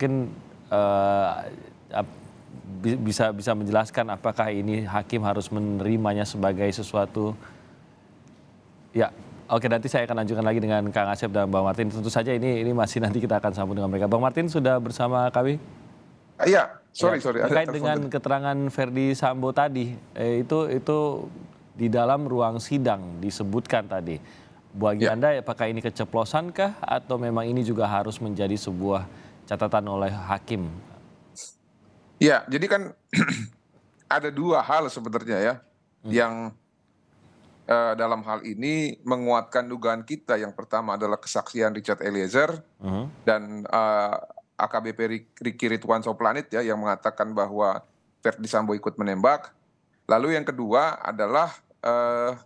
Mungkin eh, ap- bisa menjelaskan apakah ini hakim harus menerimanya sebagai sesuatu. Ya, oke, nanti saya akan lanjutkan lagi dengan Kang Asep dan Bang Martin. Tentu saja ini masih nanti kita akan sambung dengan mereka. Bang Martin sudah bersama kami. Iya, Ya, sorry, ada terkait telepon dengan tadi. keterangan Verdi Sambo tadi, itu di dalam ruang sidang disebutkan tadi. Bagi Ya, Anda, apakah ini keceplosankah atau memang ini juga harus menjadi sebuah catatan oleh hakim? ya, jadi kan ada dua hal sebenarnya ya, Hmm. yang dalam hal ini menguatkan dugaan kita. Yang pertama adalah kesaksian Richard Eliezer Mhm. dan AKBP Ricky Ridwan Soplanit ya, yang mengatakan bahwa Verdi Sambo ikut menembak. Lalu yang kedua adalah eh,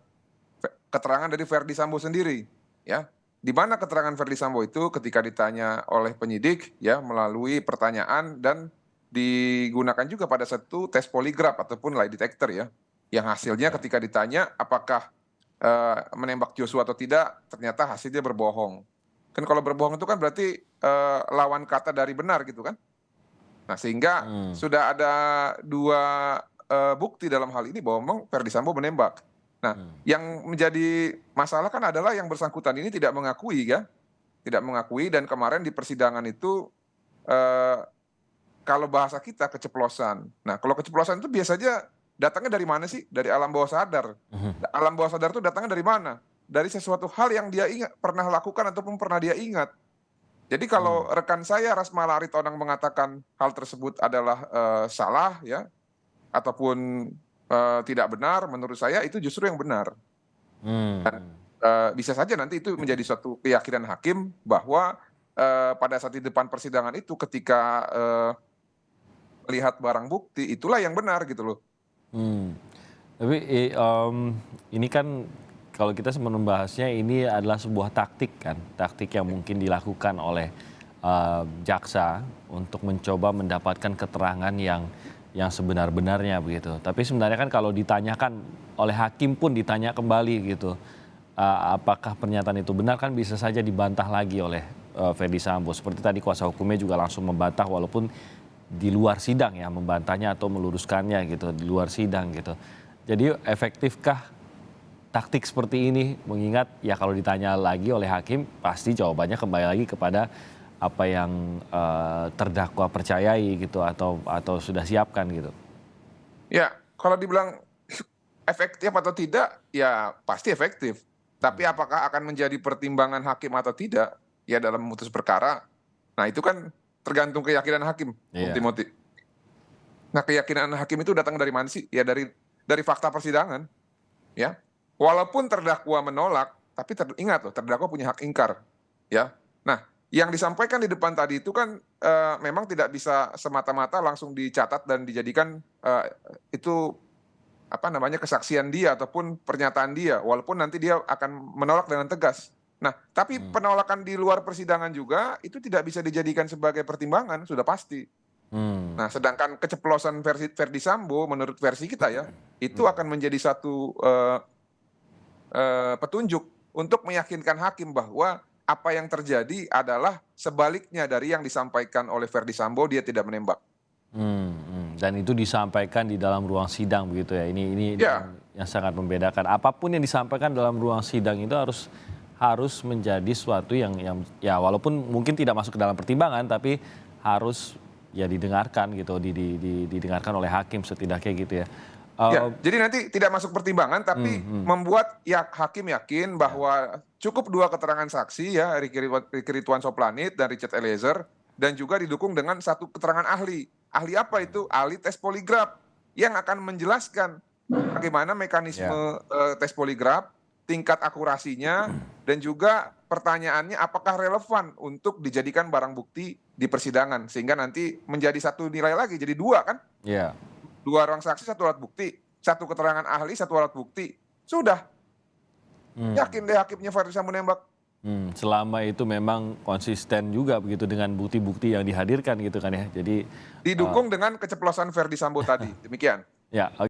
keterangan dari Verdi Sambo sendiri, ya. Di mana keterangan Verdi Sambo itu ketika ditanya oleh penyidik, ya, melalui pertanyaan dan digunakan juga pada satu tes poligraf ataupun lie detector ya, yang hasilnya Ya. ketika ditanya apakah menembak Joshua atau tidak, ternyata hasilnya berbohong. Kan kalau berbohong itu kan berarti lawan kata dari benar gitu kan. Nah sehingga Hmm. sudah ada dua bukti dalam hal ini bahwa memang Verdi Sambo menembak. Nah, Hmm. yang menjadi masalah kan adalah yang bersangkutan ini tidak mengakui ya, tidak mengakui, dan kemarin di persidangan itu eh, kalau bahasa kita keceplosan. Nah, kalau keceplosan itu biasanya datangnya dari mana sih? Dari alam bawah sadar. Mhm. Alam bawah sadar itu datangnya dari mana? Dari sesuatu hal yang dia ingat, pernah lakukan ataupun pernah dia ingat. Jadi Hmm. kalau rekan saya Rasmala Aritonang mengatakan hal tersebut adalah salah ya, ataupun tidak benar, menurut saya itu justru yang benar. Hmm. Bisa saja nanti itu menjadi suatu keyakinan hakim bahwa pada saat di depan persidangan itu ketika melihat barang bukti itulah yang benar gitu loh. Hmm. Tapi ini kan kalau kita membahasnya ini adalah sebuah taktik kan, taktik yang mungkin dilakukan oleh jaksa untuk mencoba mendapatkan keterangan yang sebenar-benarnya begitu. Tapi sebenarnya kan kalau ditanyakan oleh hakim pun ditanya kembali gitu, apakah pernyataan itu benar, kan bisa saja dibantah lagi oleh Verdi Sambo. Seperti tadi kuasa hukumnya juga langsung membantah walaupun di luar sidang ya, membantahnya atau meluruskannya gitu di luar sidang gitu. Jadi efektifkah taktik seperti ini, mengingat ya kalau ditanya lagi oleh hakim pasti jawabannya kembali lagi kepada apa yang terdakwa percayai gitu atau sudah siapkan gitu. Ya, kalau dibilang efektif atau tidak, ya pasti efektif. Tapi apakah akan menjadi pertimbangan hakim atau tidak, ya dalam memutus perkara, nah itu kan tergantung keyakinan hakim, Bung Iya. Timothy. Nah keyakinan hakim itu datang dari mana sih? Ya dari fakta persidangan, ya. Walaupun terdakwa menolak, tapi ingat loh, terdakwa punya hak ingkar, ya. Nah, yang disampaikan di depan tadi itu kan memang tidak bisa semata-mata langsung dicatat dan dijadikan itu apa namanya kesaksian dia ataupun pernyataan dia, walaupun nanti dia akan menolak dengan tegas. Nah, tapi Hmm. penolakan di luar persidangan juga itu tidak bisa dijadikan sebagai pertimbangan, sudah pasti. Hmm. Nah, sedangkan keceplosan versi Verdi Sambo menurut versi kita ya, itu akan menjadi satu petunjuk untuk meyakinkan hakim bahwa apa yang terjadi adalah sebaliknya dari yang disampaikan oleh Verdi Sambo, dia tidak menembak. Dan itu disampaikan di dalam ruang sidang begitu ya. Ini Ya, yang sangat membedakan. Apapun yang disampaikan dalam ruang sidang itu harus menjadi suatu yang ya walaupun mungkin tidak masuk ke dalam pertimbangan tapi harus ya didengarkan gitu, didengarkan oleh hakim setidaknya gitu ya. ya, Eh, jadi nanti tidak masuk pertimbangan, hmm, tapi hmm, membuat ya hakim yakin ya, bahwa cukup dua keterangan saksi ya, Ricky Ridwan Soplanit dan Richard Eliezer, dan juga didukung dengan satu keterangan ahli. Ahli apa itu? Ahli tes poligraf yang akan menjelaskan bagaimana ya. mekanisme tes poligraf, tingkat akurasinya, dan juga pertanyaannya apakah relevan untuk dijadikan barang bukti di persidangan, sehingga nanti menjadi satu nilai lagi, jadi dua kan? Ya. Dua orang saksi, satu alat bukti. Satu keterangan ahli, satu alat bukti. Sudah. Hmm. Yakin deh hakimnya Verdi Sambo menembak. Selama itu memang konsisten juga begitu dengan bukti-bukti yang dihadirkan gitu kan ya. Jadi Didukung dengan keceplosan Verdi Sambo tadi. Demikian. ya.